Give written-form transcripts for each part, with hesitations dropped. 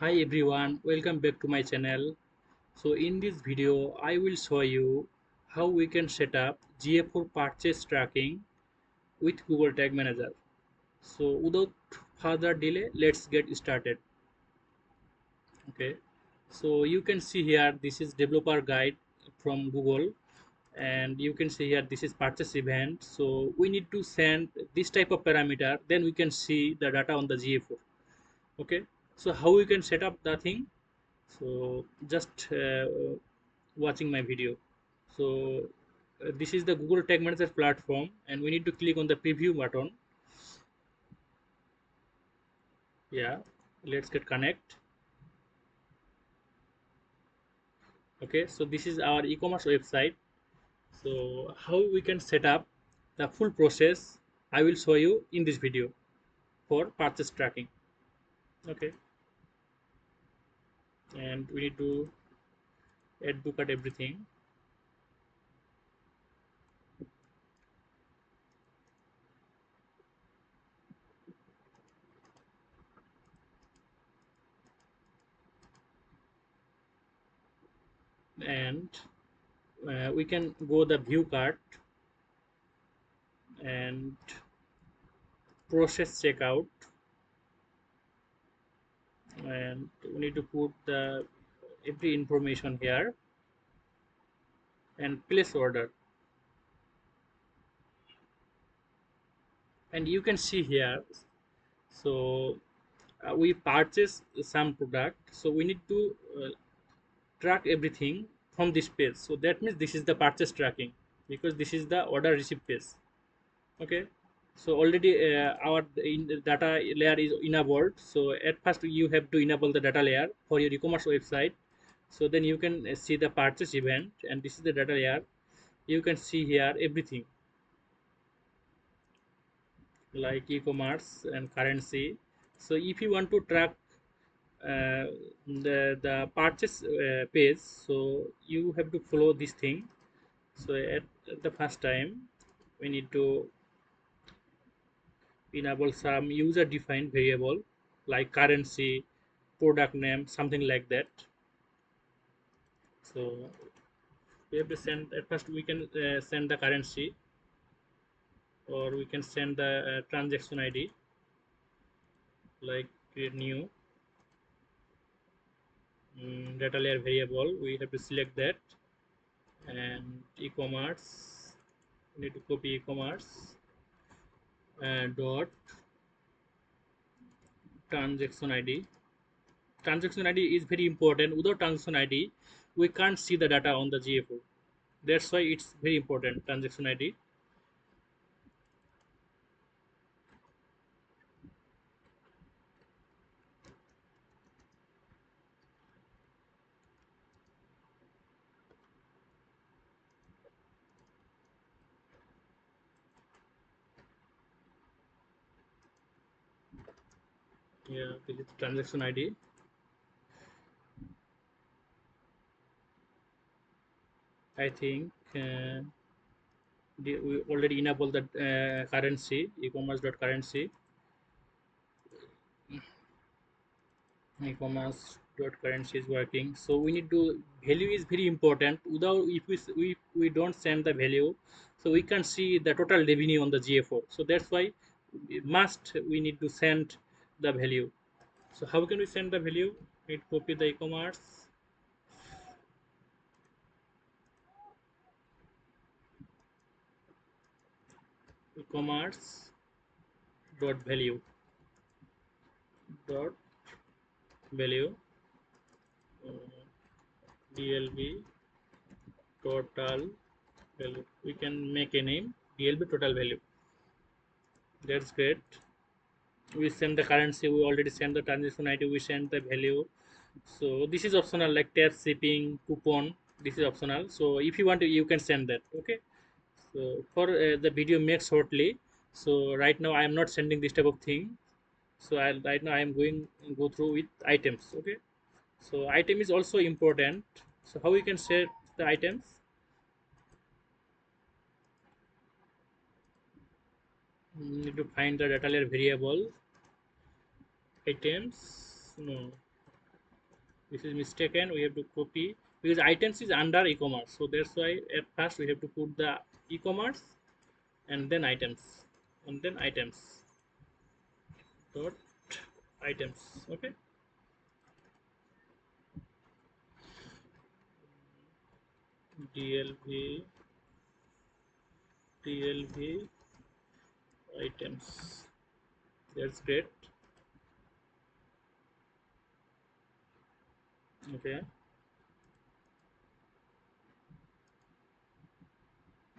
Hi everyone, welcome back to my channel. So in this video I will show you how we can set up GA4 purchase tracking with Google Tag Manager. So without further delay, let's get started. Okay, so you can see here this is developer guide from Google, and you can see here this is purchase event. So we need to send this type of parameter, then we can see the data on the GA4. Okay, so how we can set up the thing? So just watching my video. So this is the Google Tag Manager platform, and we need to click on the preview button. Yeah, let's get connect. Okay, so this is our e-commerce website. So how we can set up the full process, I will show you in this video for purchase tracking. Okay, and we need to add book at everything. And we can go the view cart and process checkout, and we need to put the every information here and place order. And you can see here, so we purchase some product, so we need to track everything from this page. So that means this is the purchase tracking, because this is the order receipt page. Okay, so already our data layer is enabled. So at first you have to enable the data layer for your e-commerce website. So then you can see the purchase event, and this is the data layer. You can see here everything like e-commerce and currency. So if you want to track the purchase page, so you have to follow this thing. So at the first time we need to enable some user defined variable like currency, product name, something like that. So we have to send, at first we can send the currency, or we can send the transaction ID, like create new data layer variable. We have to select that. And e-commerce, we need to copy e-commerce dot transaction ID. Transaction ID is very important. Without transaction ID we can't see the data on the GA4. That's why it's very important, transaction ID. Yeah, this is transaction ID. I think we already enabled the currency, e-commerce dot currency. E-commerce dot currency is working. So we need to, value is very important. Without, if we don't send the value, so we can see the total revenue on the GA4. So that's why we need to send the value. So how can we send the value? We copy the e-commerce dot value uh, DLB total value. We can make a name DLB total value. That's great. We send the currency, we already send the transaction ID, we send the value. So this is optional, like tax, shipping, coupon, this is optional. So if you want to, you can send that. Okay, so for the video make shortly, so right now I am not sending this type of thing. So right now I am go through with items. Okay, so item is also important. So how we can set the items? Need to find the data layer variable items. No, This is mistaken. We have to copy because items is under e-commerce. So that's why at first we have to put the e-commerce and then items and then items dot items. Okay. DLV DLV items. That's great. Okay.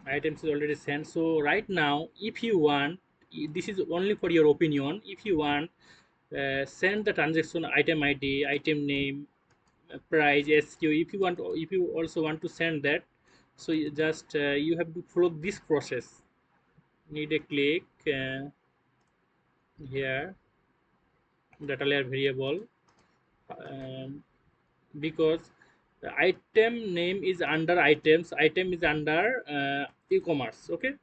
Items is already sent. So right now, if you want, this is only for your opinion. If you want, send the transaction item ID, item name, price, SQ. If you also want to send that, so you just you have to follow this process. Need a click here, data layer variable, um, because the item name is under items, item is under e-commerce. Okay,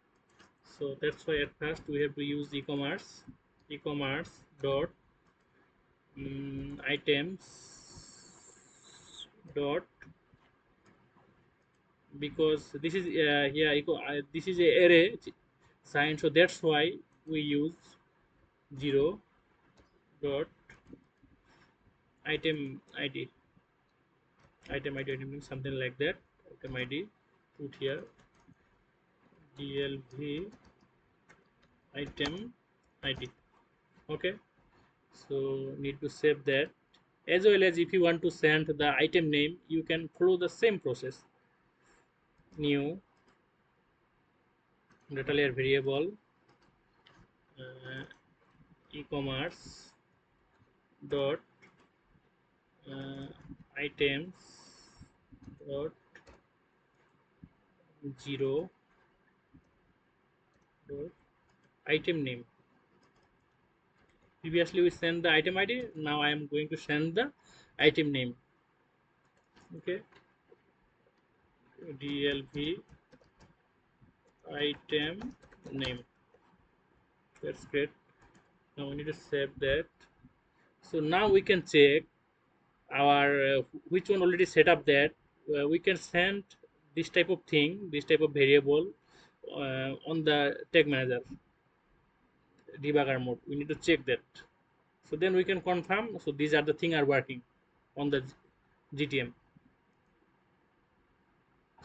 so that's why at first we have to use e-commerce dot items dot, because this is this is a array sign, so that's why we use 0 dot item id, item means something like that. Item id, put here dlv item id. Okay, so need to save that. As well as if you want to send the item name, you can follow the same process. New data layer variable, e-commerce dot items dot 0 dot item name. Previously we send the item id, now I am going to send the item name. Okay, dlv item name. That's great. Now we need to save that. So now we can check our which one already set up that we can send this type of thing, this type of variable on the tag manager debugger mode. We need to check that, so then we can confirm. So these are the thing are working on the GTM.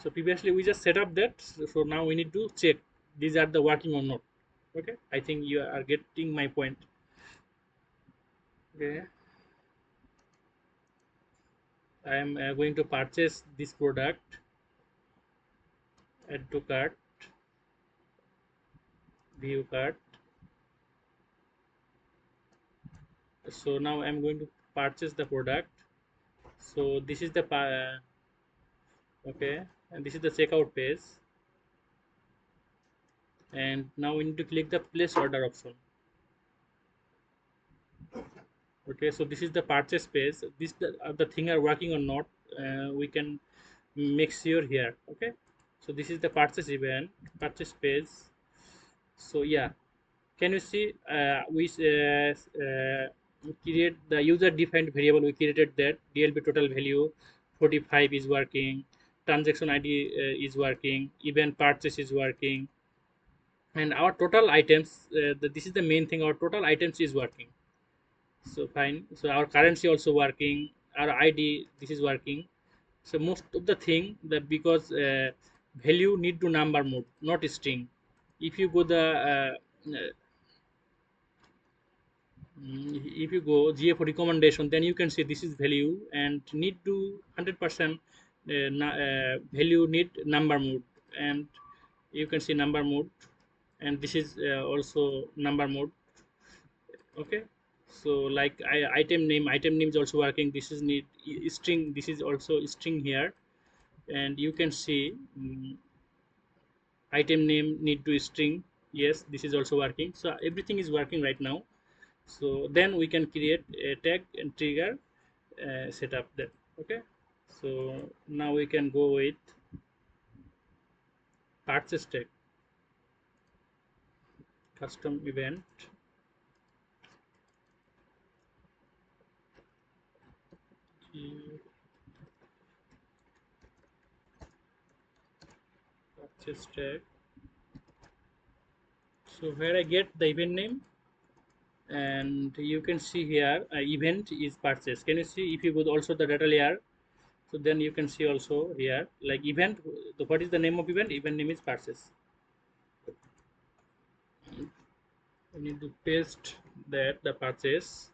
So previously we just set up that, so now we need to check these are the working or not. Okay, I think you are getting my point. Okay, I am going to purchase this product, add to cart, view cart. So now I'm going to purchase the product. So this is the okay, and this is the checkout page, and now we need to click the place order option. Okay, so this is the purchase page. This the thing are working or not, we can make sure here. Okay, so this is the purchase event, purchase page. So yeah, can you see create the user defined variable. We created that dlb total value 45 is working, transaction id is working, even purchase is working, and our total items, this is the main thing, our total items is working. So fine, so our currency also working, our id this is working. So most of the thing that, because value need to number mode, not string. If you go the if you go GA4 recommendation, then you can see this is value and need to 100% value need number mode, and you can see number mode, and this is also number mode. Okay, so like item name is also working. This is need string, this is also string here, and you can see item name need to string. Yes, this is also working. So everything is working right now. So then we can create a tag and trigger setup that. Okay, so now we can go with purchase tag, custom event, purchase tag. So where I get the event name, and you can see here event is purchase. Can you see? If you go also the data layer, so then you can see also here like event, what is the name of event? Event name is purchase. We need to paste that the purchase.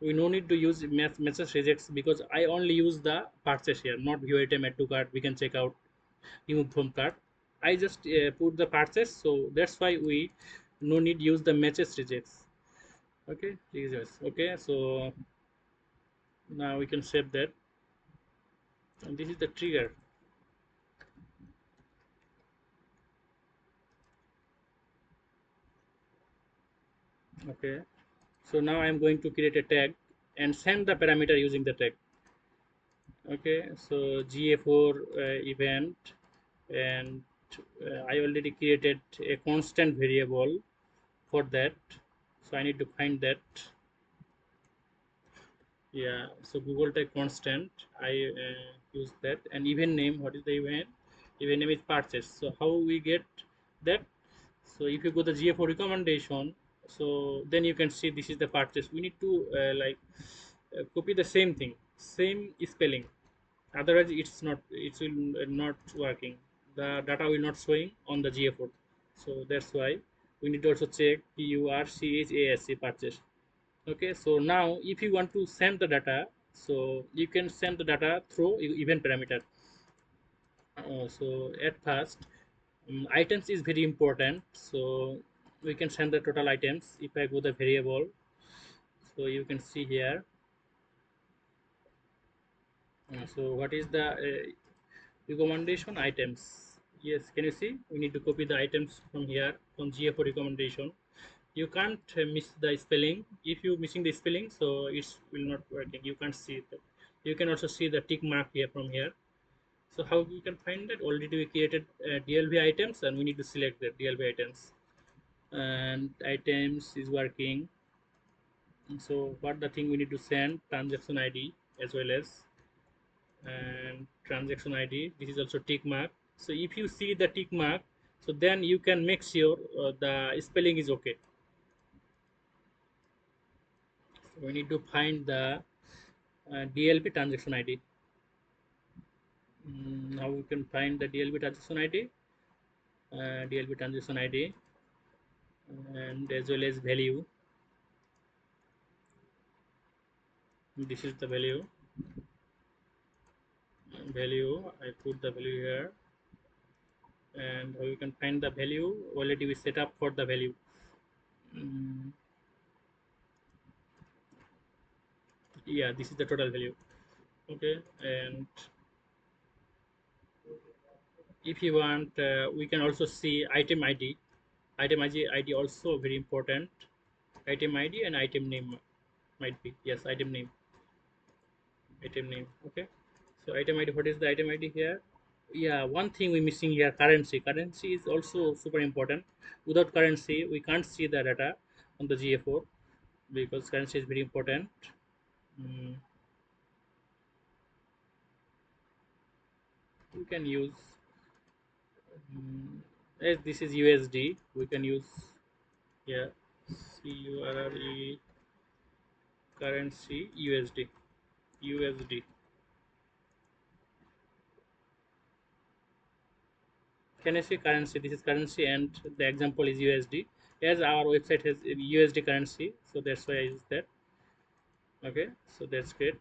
We no need to use message rejects because I only use the purchase here, not view item add to cart. We can check out remove from cart. I just put the purchase, so that's why we no need use the message rejects. Okay, okay. So now we can save that, and this is the trigger. Okay, so now I'm going to create a tag and send the parameter using the tag. Okay, so GA4 event, and I already created a constant variable for that, so I need to find that. Yeah, so Google tag constant, I use that. And event name, what is the event name is purchase. So how we get that? So if you go the GA4 recommendation, so then you can see this is the purchase. We need to copy the same thing, same spelling, otherwise it's not, it will not working, the data will not showing on the GA4. So that's why we need to also check purchase purchase. Okay, so now if you want to send the data, so you can send the data through event parameter. So at first, items is very important, so we can send the total items. If I go the variable, so you can see here. So what is the recommendation items? Yes, can you see? We need to copy the items from here from GA4 recommendation. You can't miss the spelling. If you missing the spelling, so it will not working. You can't see it. You can also see the tick mark here from here. So how we can find that? Already we created DLV items, and we need to select the DLV items, and items is working. So what the thing we need to send? Transaction ID as well as, and transaction ID, this is also tick mark. So if you see the tick mark, so then you can make sure the spelling is okay. So we need to find the DLP transaction ID. Now we can find the DLP transaction ID, DLP transaction ID, and as well as value. This is the value. I put the value here, and we can find the value. Already we set up for the value. Yeah, this is the total value. Okay, and if you want, we can also see item ID. Item ID also very important. Item ID and item name might be, yes, item name. Okay, so item ID, what is the item ID here? Yeah, one thing we missing here, currency is also super important. Without currency we can't see the data on the GA4 because currency is very important. mm, we can use, as this is USD, we can use, yeah, CURRE currency USD. Can I say currency? This is currency, and the example is USD. As our website has USD currency, so that's why I use that. Okay, so that's great.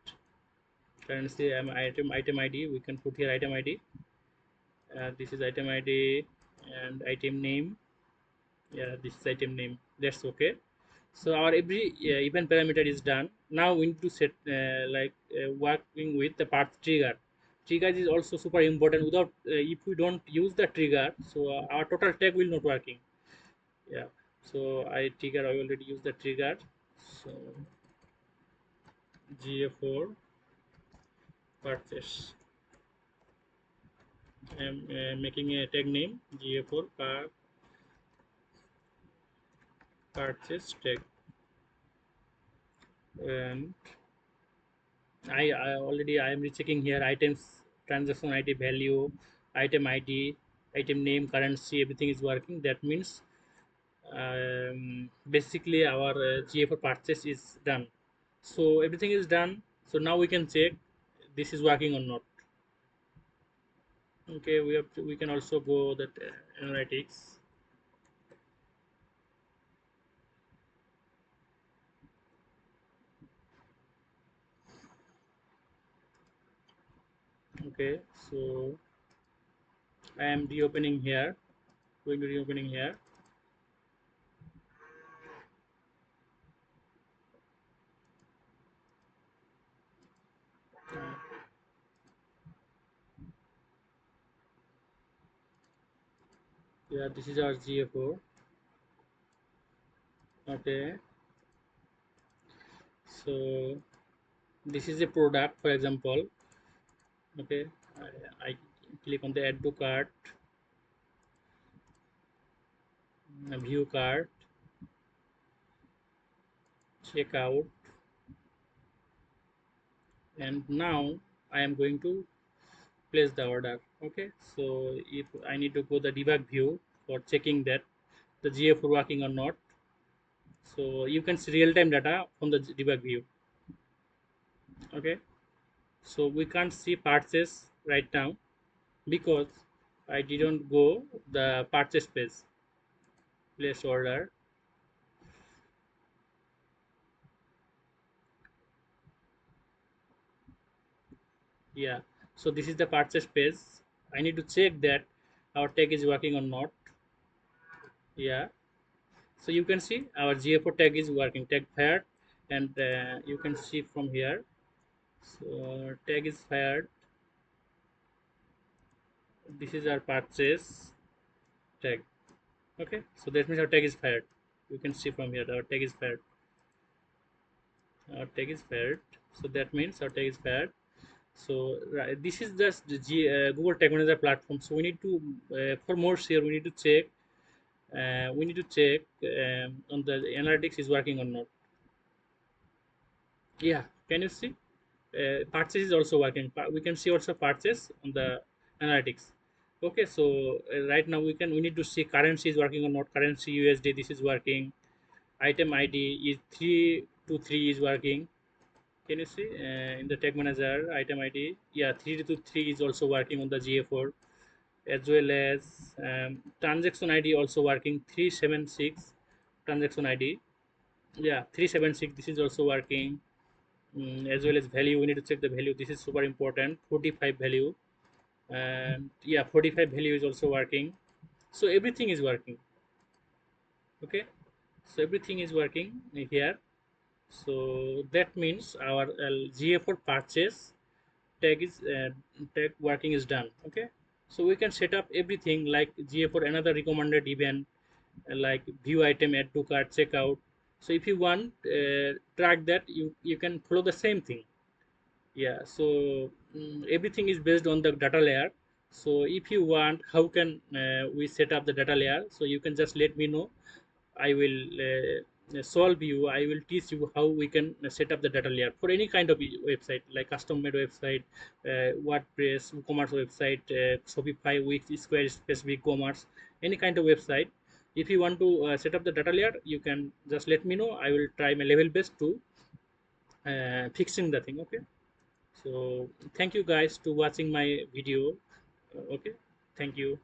Currency, item ID. We can put here item ID. This is item ID and item name. Yeah, this is item name. That's okay. So our every event parameter is done. Now we need to set working with the path trigger. Trigger is also super important. Without if we don't use the trigger, so our total tag will not working. Yeah, so I already use the trigger. So GA4 purchase. I am making a tag name GA4 purchase tag, and I am rechecking here items, transaction ID value, item ID, item name, currency, everything is working. That means basically our GA4 purchase is done. So everything is done. So now we can check this is working or not. Okay, we can also go that analytics. Okay, so I am reopening here. Going to reopening here. Uh, yeah, this is our GA4. Okay, so this is a product, for example. Okay, I click on the add to cart, view cart, checkout, and now I am going to place the order. Okay, so if I need to go the debug view for checking that the GA4 working or not, so you can see real-time data from the debug view. Okay, so we can't see purchase right now because I didn't go the purchase page. Place order. Yeah, so this is the purchase page. I need to check that our tag is working or not. Yeah, so you can see our GA4 tag is working, tag fired, and you can see from here. So tag is fired. This is our purchase tag. Okay, so that means our tag is fired. You can see from here our tag is fired. Our tag is fired. So that means our tag is fired. So right, this is just the Google Tag Manager platform. So we need to for more share we need to check on the analytics is working or not. Yeah, can you see purchase is also working. We can see also purchase on the analytics. Okay, so right now we need to see currency is working or not. Currency USD, this is working. Item ID is 323 is working. Can you see in the tag manager item ID? Yeah, 323 is also working on the GA4, as well as transaction ID also working, 376 transaction ID. Yeah, 376, this is also working. As well as value, we need to check the value. This is super important, 45 value. And yeah, 45 value is also working. So everything is working. Okay, so everything is working here. So that means our GA4 purchase tag is tag working is done. Okay, so we can set up everything like GA4 another recommended event, like view item, add to cart, checkout. So if you want track that, you can follow the same thing. Yeah, so everything is based on the data layer. So if you want how can we set up the data layer, so you can just let me know. I will solve you, I will teach you how we can set up the data layer for any kind of website, like custom made website, WordPress, commerce website, Shopify, Wix, Square specific commerce, any kind of website. If you want to set up the data layer, you can just let me know. I will try my level best to fixing the thing. Okay, so thank you guys to watching my video. Okay, thank you.